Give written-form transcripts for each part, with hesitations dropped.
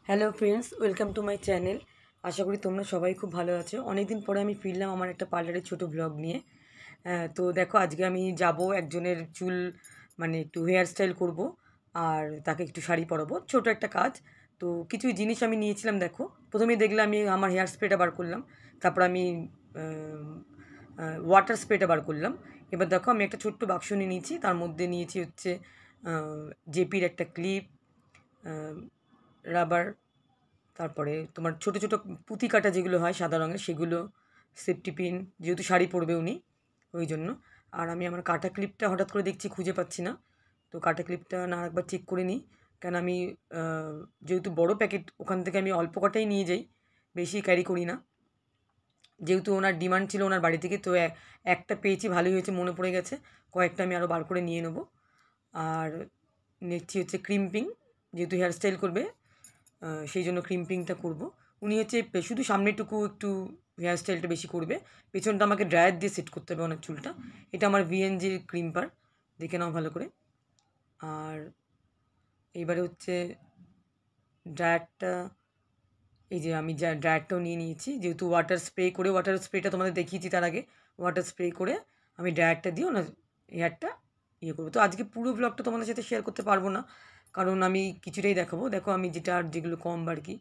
Hello friends, welcome to my channel. আশা করি তোমরা সবাই খুব ভালো আছো। অনেক দিন পরে আমি ফিরলাম আমার একটা পার্লারের ছোটো ব্লগ নিয়ে। তো দেখো, আজকে আমি যাব একজনের চুল মানে একটু হেয়ার স্টাইল করবো, আর তাকে একটু শাড়ি পরাবো, ছোটো একটা কাজ। তো কিছু জিনিস আমি নিয়েছিলাম। দেখো, প্রথমেই দেখলাম আমি আমার হেয়ার স্প্রেটা বার করলাম, তারপর আমি ওয়াটার স্প্রেটা বার করলাম। এবার দেখো, আমি একটা ছোট্ট বাক্স নিয়ে নিয়েছি, তার মধ্যে নিয়েছি হচ্ছে জেপির একটা ক্লিপ, রাবার, তারপরে তোমার ছোটো ছোটো পুঁতি কাটা যেগুলো হয় সাদা রঙের সেগুলো, সেফটি পিন, যেহেতু শাড়ি পরবে উনি ওই জন্য। আর আমি আমার কাটা ক্লিপটা হঠাৎ করে দেখছি খুঁজে পাচ্ছি না, তো কাটা ক্লিপটা না একবার চেক করে নিই। কেন আমি যেহেতু বড় প্যাকেট, ওখান থেকে আমি অল্প কটাই নিয়ে যাই, বেশি ক্যারি করি না। যেহেতু ওনার ডিমান্ড ছিল ওনার বাড়ি থেকে, তো একটা পেয়েছি, ভালোই হয়েছে, মনে পড়ে গেছে। কয়েকটা আমি আরও বার করে নিয়ে নেবো। আর নিচ্ছি হচ্ছে ক্রিম্পিং, যেহেতু হেয়ার স্টাইল করবে সেই জন্য ক্রিম্পিংটা করব। উনি হচ্ছে শুধু সামনেটুকু একটু হেয়ার স্টাইলটা বেশি করবে, পেছনটা আমাকে ড্রায়ার দিয়ে সেট করতে হবে ওনার চুলটা। এটা আমার ভিএনজির ক্রিম্পার, দেখে নাও ভালো করে। আর এইবারে হচ্ছে ড্রায়ারটা, এই যে আমি ড্রায়ারটাও নিয়ে নিয়েছি, যেহেতু ওয়াটার স্প্রেটা তোমাদের দেখিয়েছি তার আগে। ওয়াটার স্প্রে করে আমি ড্রায়ারটা দিয়ে ওনার হেয়ারটা করবো। তো আজকে পুরো ব্লগটা তোমাদের সাথে শেয়ার করতে পারবো না, কারণ আমি কিছুটাই দেখাবো। দেখো, আমি যেগুলো কম আর কি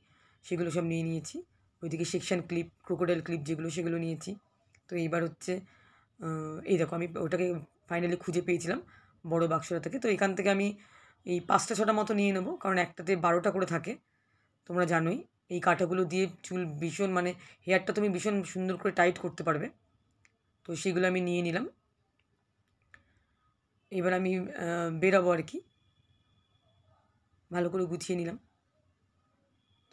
সেগুলো সব নিয়ে নিয়েছি। ওইদিকে সেকশন ক্লিপ, ক্রোকোডাইল ক্লিপ যেগুলো, সেগুলো নিয়েছি। তো এইবার হচ্ছে এই দেখো, আমি ওটাকে ফাইনালি খুঁজে পেয়েছিলাম বড় বাক্সটা থেকে। তো এখান থেকে আমি এই 5-6টা মতো নিয়ে নেবো, কারণ একটাতে 12টা করে থাকে, তোমরা জানোই। এই কাঁটাগুলো দিয়ে চুল ভীষণ মানে হেয়ারটা তুমি ভীষণ সুন্দর করে টাইট করতে পারবে। তো সেগুলো আমি নিয়ে নিলাম। এবার আমি বেরাবো আর কি, ভালো করে গুছিয়ে নিলাম।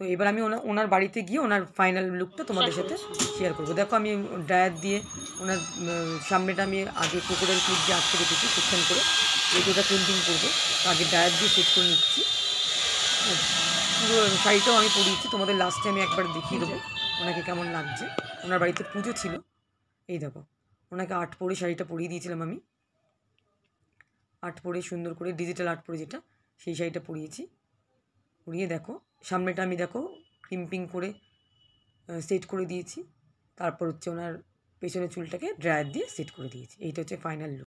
তো এবার আমি ওনার বাড়িতে গিয়ে ওনার ফাইনাল লুকটা তোমাদের সাথে শেয়ার করবো। দেখো, আমি ড্রায়ার দিয়ে ওনার সামনেটা আমি আগে ক্রোকোডাইল ক্লিপ দিয়ে আটকে রেখেছি সেকশন করে, ওটা পেন্টিং করবো। তো আগে ড্রায়ার দিয়ে সেট করে নিচ্ছি। পুরো শাড়িটাও আমি পরিয়েছি, তোমাদের লাস্টে আমি একবার দেখিয়ে দেবো ওনাকে কেমন লাগছে। ওনার বাড়িতে পুজো ছিল, এই দেখো, ওনাকে আর্ট পরে শাড়িটা পরিয়ে দিয়েছিলাম আমি। আর্ট পরে সুন্দর করে, ডিজিটাল আর্ট পরে যেটা, সেই শাড়িটা পরিয়েছি। পরিয়ে দেখো, সামনেটা আমি দেখো ক্রিম্পিং করে সেট করে দিয়েছি। তারপর হচ্ছে ওনার পেছনের চুলটাকে ড্রায়ার দিয়ে সেট করে দিয়েছি। এইটা হচ্ছে ফাইনাল লুক।